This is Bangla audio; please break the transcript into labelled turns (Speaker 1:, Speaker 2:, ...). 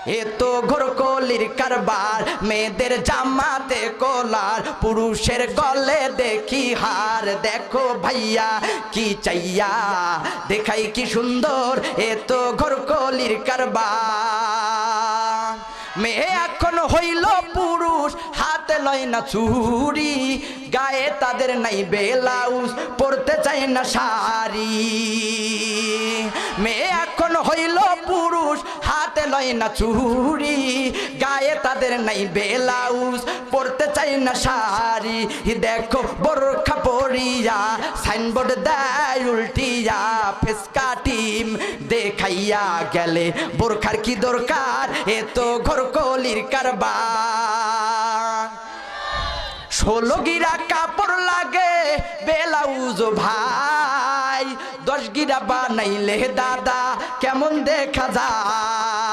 Speaker 1: এ তো ঘোরকলির কারবার, মেয়েদের জামাতে কলার, পুরুষের গলে দেখি হার। দেখো ভাইয়া কি চাইয়া দেখাই কি সুন্দর, এ তো ঘোরকলির কারবার। মেয়ে এখন হইল পুরুষ, হাতে লয় না চুরি, গায়ে তাদের নাই ব্লাউজ, পরতে চায় না শাড়ি। মেয়ে এখন হইল পুরুষ, হাতে লয় না চুরি, গায়ে তাদের নাই ব্লাউজ, পরতে চায় না শাড়ি। দেখো বোরখা পরিয়া সাইনবোর্ড দেয় উল্টিয়া, ফেসকা টিম দেখাইয়া গেলে বোরখার কি দরকার, এ তো ঘোরকলির কারবার। 16 গিরা কাপড় লাগে ব্লাউজ ভাই, 10 গিরা বানাইলে দাদা কেমন দেখা যায়।